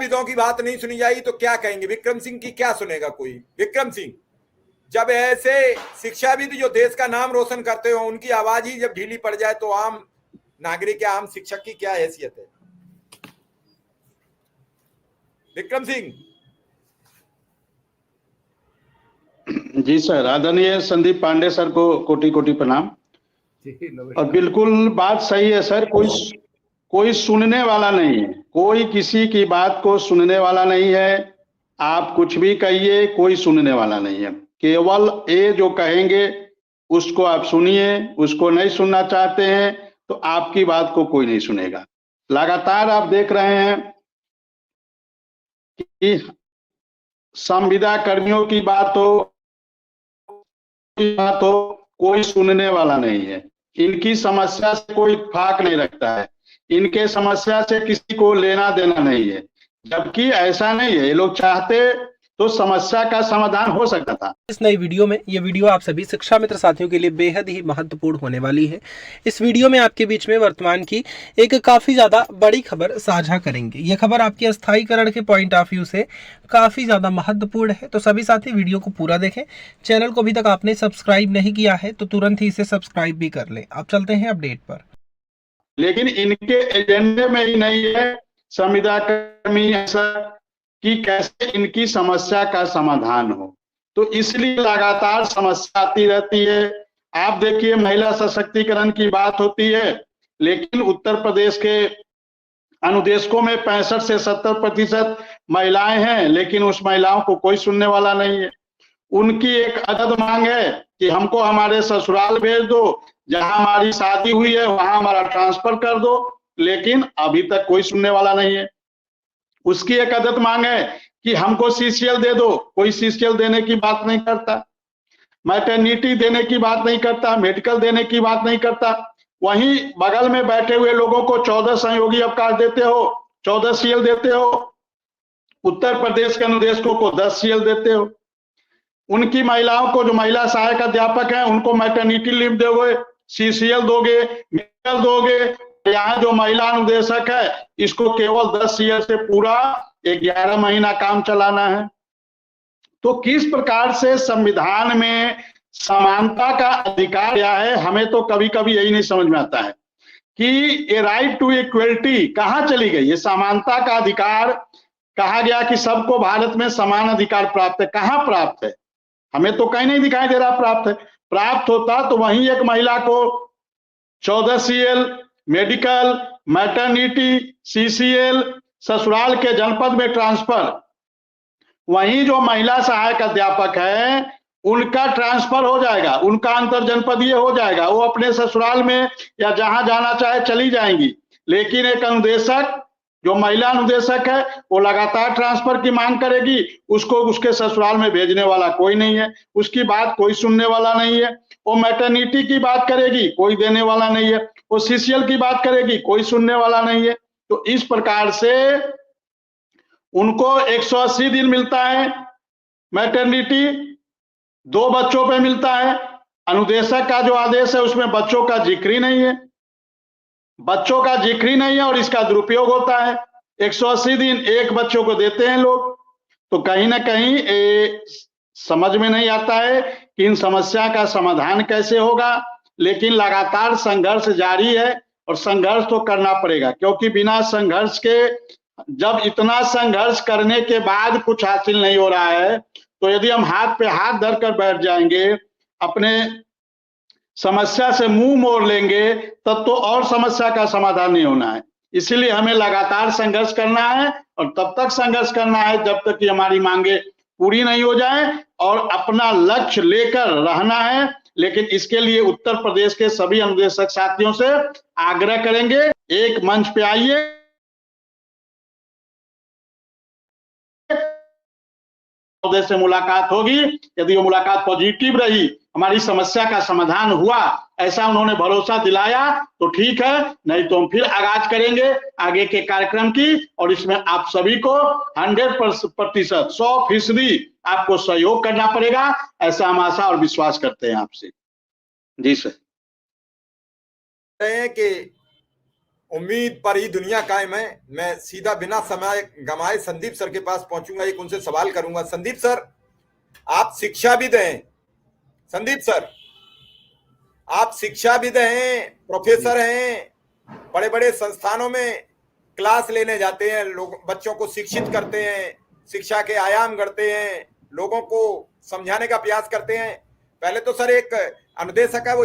शिक्षाविदों की बात नहीं सुनी जाएगी तो क्या कहेंगे? विक्रम सिंह की क्या सुनेगा कोई? विक्रम सिंह, जब ऐसे शिक्षाविद जो देश का नाम रोशन करते हो उनकी आवाज ही जब ढीली पड़ जाए तो आम नागरिक या आम शिक्षक की क्या हैसियत है? विक्रम सिंह जी सर, आदरणीय संदीप पांडे सर को कोटि कोटि प्रणाम। और बिल्कुल बात सही है सर, कोई सुनने वाला नहीं है, कोई किसी की बात को सुनने वाला नहीं है। आप कुछ भी कहिए, कोई सुनने वाला नहीं है। केवल ये जो कहेंगे उसको आप सुनिए, उसको नहीं सुनना चाहते हैं तो आपकी बात को कोई नहीं सुनेगा। लगातार आप देख रहे हैं कि संविदा कर्मियों की बात हो कोई सुनने वाला नहीं है। इनकी समस्या से कोई इत्तेफाक नहीं रखता है, इनके समस्या से किसी को लेना देना नहीं है। जबकि ऐसा नहीं है, ये लोग चाहते तो समस्या का समाधान हो सकता था। इस नई वीडियो में, ये वीडियो आप सभी शिक्षा मित्र साथियों के लिए बेहद ही महत्वपूर्ण होने वाली है। इस वीडियो में आपके बीच में वर्तमान की एक काफी ज्यादा बड़ी खबर साझा करेंगे। ये खबर आपके अस्थायीकरण के पॉइंट ऑफ व्यू से काफी ज्यादा महत्वपूर्ण है, तो सभी साथी वीडियो को पूरा देखें। चैनल को अभी तक आपने सब्सक्राइब नहीं किया है तो तुरंत ही इसे सब्सक्राइब भी कर लें। अब चलते हैं अपडेट पर। लेकिन इनके एजेंडे में ही नहीं है संविदा कर्मी ऐसा कि कैसे इनकी समस्या का समाधान हो, तो इसलिए लगातार समस्या आती रहती है। आप देखिए, महिला सशक्तिकरण की बात होती है, लेकिन उत्तर प्रदेश के अनुदेशकों में 65 से 70% महिलाएं हैं, लेकिन उस महिलाओं को कोई सुनने वाला नहीं है। उनकी एक अदद मांग है कि हमको हमारे ससुराल भेज दो, जहां हमारी शादी हुई है वहां हमारा ट्रांसफर कर दो, लेकिन अभी तक कोई सुनने वाला नहीं है। उसकी एक अदद मांग है कि हमको सीसीएल दे दो, कोई सीसीएल देने की बात नहीं करता, मैटरनिटी देने की बात नहीं करता, मेडिकल देने की बात नहीं करता। वहीं बगल में बैठे हुए लोगों को 14 संयोगी अवकाश देते हो, 14 सीएल देते हो, उत्तर प्रदेश के अनुदेशकों को 10 सीएल देते हो। उनकी महिलाओं को, जो महिला सहायक अध्यापक हैं, उनको मैटरनिटी लीव दोगे, सीसीएल दोगे, मेडिकल दोगे। यहाँ जो महिला अनुदेशक है इसको केवल 10 सीएल से पूरा 11 महीना काम चलाना है। तो किस प्रकार से संविधान में समानता का अधिकार क्या है, हमें तो कभी कभी यही नहीं समझ में आता है कि ये राइट टू इक्वलिटी कहाँ चली गई। ये समानता का अधिकार कहा गया कि सबको भारत में समान अधिकार प्राप्त है, कहाँ प्राप्त है? हमें तो कहीं नहीं दिखाई दे रहा प्राप्त है। प्राप्त होता तो वहीं एक महिला को 14 सीएल, मेडिकल, मैटरनिटी, सीसीएल, ससुराल के जनपद में ट्रांसफर। वहीं जो महिला सहायक अध्यापक है उनका ट्रांसफर हो जाएगा, उनका अंतर जनपदीय हो जाएगा, वो अपने ससुराल में या जहां जाना चाहे चली जाएंगी। लेकिन एक अनुदेशक, जो महिला अनुदेशक है, वो लगातार ट्रांसफर की मांग करेगी, उसको उसके ससुराल में भेजने वाला कोई नहीं है, उसकी बात कोई सुनने वाला नहीं है। वो मैटरनिटी की बात करेगी, कोई देने वाला नहीं है। वो सीसीएल की बात करेगी, कोई सुनने वाला नहीं है। तो इस प्रकार से उनको 180 दिन मिलता है मैटरनिटी, 2 बच्चों पे मिलता है। अनुदेशक का जो आदेश है उसमें बच्चों का जिक्र ही नहीं है, बच्चों का जिक्र ही नहीं है और इसका दुरुपयोग होता है। 180 दिन एक बच्चों को देते हैं लोग। तो कहीं ना कहीं समझ में नहीं आता है कि इन समस्या का समाधान कैसे होगा। लेकिन लगातार संघर्ष जारी है और संघर्ष तो करना पड़ेगा, क्योंकि बिना संघर्ष के, जब इतना संघर्ष करने के बाद कुछ हासिल नहीं हो रहा है, तो यदि हम हाथ पे हाथ धरकर बैठ जाएंगे, अपने समस्या से मुंह मोड़ लेंगे, तब तो और समस्या का समाधान नहीं होना है। इसीलिए हमें लगातार संघर्ष करना है और तब तक संघर्ष करना है जब तक कि हमारी मांगे पूरी नहीं हो जाए, और अपना लक्ष्य लेकर रहना है। लेकिन इसके लिए उत्तर प्रदेश के सभी अनुदेशक साथियों से आग्रह करेंगे, एक मंच पे आइए, से मुलाकात होगी। यदि वो मुलाकात पॉजिटिव रही, हमारी समस्या का समाधान हुआ, ऐसा उन्होंने भरोसा दिलाया, तो ठीक है, नहीं तो हम फिर आगाज करेंगे आगे के कार्यक्रम की। और इसमें आप सभी को 100%, 100% आपको सहयोग करना पड़ेगा, ऐसा हम आशा और विश्वास करते हैं आपसे। जी सर। कि उम्मीद पर ही दुनिया कायम है। मैं सीधा बिना समय गंवाए संदीप सर के पास पहुंचूंगा, एक उनसे सवाल करूंगा। संदीप सर, आप शिक्षाविद हैं। संदीप सर, आप शिक्षाविद हैं, प्रोफेसर हैं, बड़े बड़े संस्थानों में क्लास लेने जाते हैं, लोग बच्चों को शिक्षित करते हैं, शिक्षा के आयाम गढ़ते हैं, लोगों को समझाने का प्रयास करते हैं। पहले तो सर एक अनुदेशक है, वो